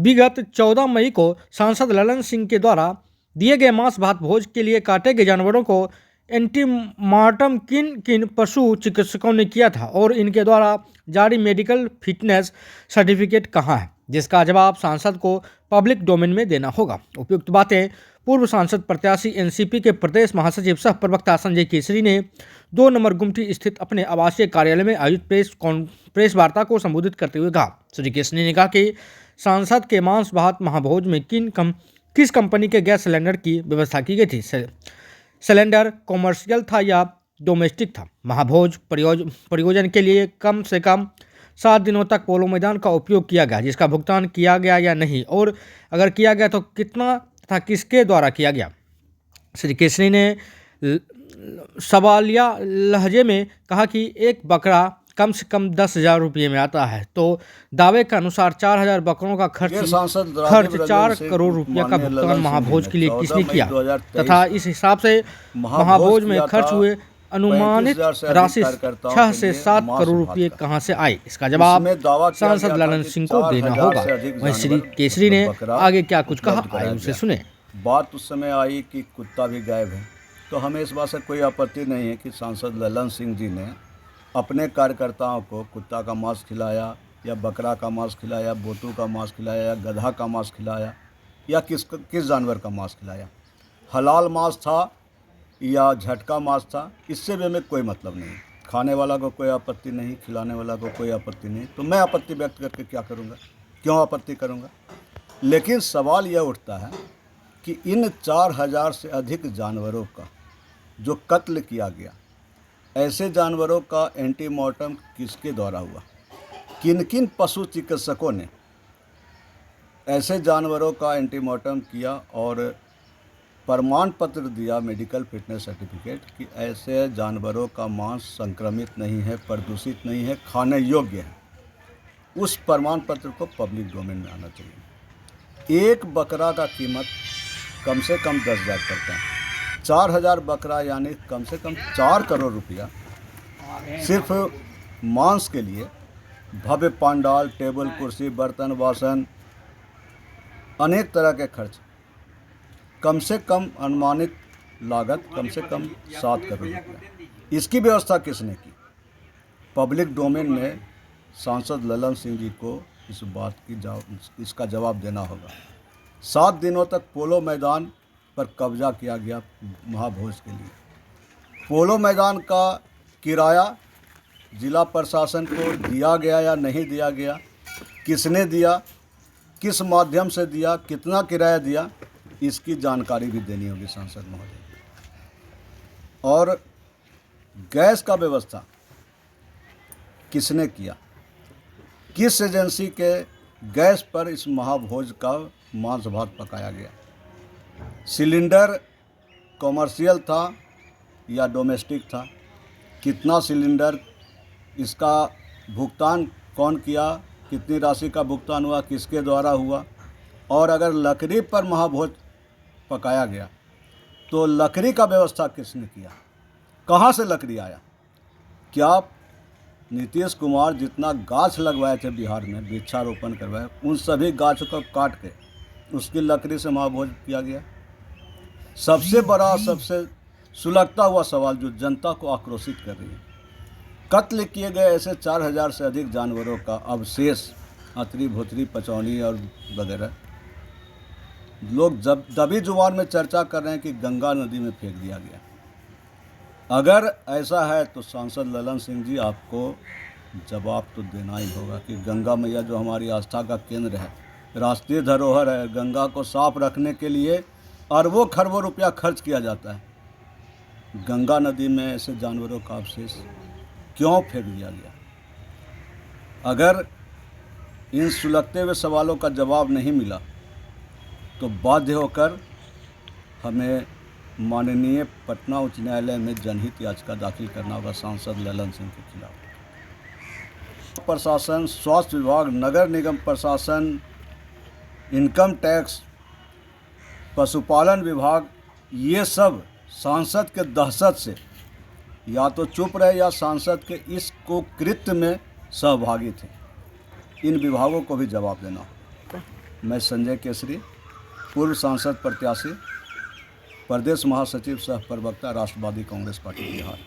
विगत 14 मई को सांसद ललन सिंह के द्वारा दिए गए मांस भात भोज के लिए काटे गए जानवरों को एंटीमार्टम किन किन पशु चिकित्सकों ने किया था और इनके द्वारा जारी मेडिकल फिटनेस सर्टिफिकेट कहाँ है, जिसका जवाब सांसद को पब्लिक डोमेन में देना होगा। उपयुक्त बातें पूर्व सांसद प्रत्याशी एनसीपी के प्रदेश महासचिव सह प्रवक्ता संजय केसरी ने 2 नंबर गुमटी स्थित अपने आवासीय कार्यालय में आयोजित प्रेस वार्ता को संबोधित करते हुए कहा। श्री केसरी ने कहा कि सांसद के मांस भात महाभोज में किस कंपनी के गैस सिलेंडर की व्यवस्था की गई थी, सिलेंडर कॉमर्शियल था या डोमेस्टिक था। महाभोज परियोजना के लिए कम से कम 7 दिनों तक पोलो मैदान का उपयोग किया गया, जिसका भुगतान किया गया या नहीं, और अगर किया गया तो कितना तथा किसके द्वारा किया गया। श्री केसरी ने सवालिया लहजे में कहा कि एक बकरा कम से कम 10,000 रुपये में आता है, तो दावे के अनुसार 4,000 बकरों का खर्च 4 करोड़ रुपया का भुगतान महाभोज के लिए किसने किया तथा इस हिसाब से महाभोज में खर्च हुए अनुमानित राशि 6 से 7 करोड़ रुपये कहां से आए, इसका जवाब सांसद ललन सिंह को देना होगा। वहीं श्री केसरी ने आगे क्या कुछ कहा, आइए उसे सुने। बात उस समय आई कि कुत्ता भी गायब है, तो हमें इस बात से कोई आपत्ति नहीं है कि सांसद ललन सिंह जी ने अपने कार्यकर्ताओं को कुत्ता का मांस खिलाया या बकरा का मांस खिलाया, बोतू का मांस खिलाया या गधा का मांस खिलाया या किस जानवर का मांस खिलाया, हलाल मांस था या झटका मांस था, इससे भी हमें कोई मतलब नहीं। खाने वाला को कोई आपत्ति नहीं, खिलाने वाला को कोई आपत्ति नहीं, तो मैं आपत्ति व्यक्त करके क्या करूँगा, क्यों आपत्ति करूँगा। लेकिन सवाल यह उठता है कि इन 4,000 से अधिक जानवरों का जो कत्ल किया गया, ऐसे जानवरों का एंटीमार्टम किसके द्वारा हुआ, किन किन पशु चिकित्सकों ने ऐसे जानवरों का एंटीमार्टम किया और प्रमाण पत्र दिया, मेडिकल फिटनेस सर्टिफिकेट, कि ऐसे जानवरों का मांस संक्रमित नहीं है, प्रदूषित नहीं है, खाने योग्य है। उस प्रमाण पत्र को पब्लिक डोमेन में आना चाहिए। एक बकरा का कीमत कम से कम 10,000 करता है, 4,000 बकरा यानी कम से कम 4 करोड़ रुपया सिर्फ मांस के लिए। भव्य पंडाल, टेबल कुर्सी, बर्तन बासन, अनेक तरह के खर्च, कम से कम अनुमानित लागत कम से कम 7 करोड़ रुपया। इसकी व्यवस्था किसने की? पब्लिक डोमेन में सांसद ललन सिंह जी को इस बात की इसका जवाब देना होगा। 7 दिनों तक पोलो मैदान पर कब्जा किया गया महाभोज के लिए। पोलो मैदान का किराया जिला प्रशासन को दिया गया या नहीं दिया गया, किसने दिया, किस माध्यम से दिया, कितना किराया दिया, इसकी जानकारी भी देनी होगी सांसद महोदय। और गैस का व्यवस्था किसने किया, किस एजेंसी के गैस पर इस महाभोज का मांस भात पकाया गया, सिलेंडर कॉमर्शियल था या डोमेस्टिक था, कितना सिलेंडर, इसका भुगतान कौन किया, कितनी राशि का भुगतान हुआ, किसके द्वारा हुआ, और अगर लकड़ी पर महाभोज पकाया गया तो लकड़ी का व्यवस्था किसने किया, कहाँ से लकड़ी आया। क्या नीतीश कुमार जितना गाछ लगवाए थे बिहार में, वृक्षारोपण करवाए, उन सभी गाछों को काट के उसकी लकड़ी से महाभोज किया गया? सबसे बड़ा, सबसे सुलगता हुआ सवाल जो जनता को आक्रोशित कर रही है, कत्ल किए गए ऐसे 4,000 से अधिक जानवरों का अवशेष, अतरी भोतरी पचौनी और वगैरह, लोग जब दबी जुबान में चर्चा कर रहे हैं कि गंगा नदी में फेंक दिया गया। अगर ऐसा है तो सांसद ललन सिंह जी, आपको जवाब तो देना ही होगा कि गंगा मैया जो हमारी आस्था का केंद्र है, राष्ट्रीय धरोहर है, गंगा को साफ रखने के लिए अरबों खरबों रुपया खर्च किया जाता है, गंगा नदी में ऐसे जानवरों का अवशेष क्यों फेंक दिया गया? अगर इन सुलगते हुए सवालों का जवाब नहीं मिला तो बाध्य होकर हमें माननीय पटना उच्च न्यायालय में जनहित याचिका दाखिल करना होगा सांसद ललन सिंह के खिलाफ। प्रशासन, स्वास्थ्य विभाग, नगर निगम प्रशासन, इनकम टैक्स, पशुपालन विभाग, ये सब सांसद के दहशत से या तो चुप रहे या सांसद के इस कुकृत्य में सहभागी थे। इन विभागों को भी जवाब देना हो। मैं संजय केसरी, पूर्व सांसद प्रत्याशी, प्रदेश महासचिव सह प्रवक्ता, राष्ट्रवादी कांग्रेस पार्टी बिहार।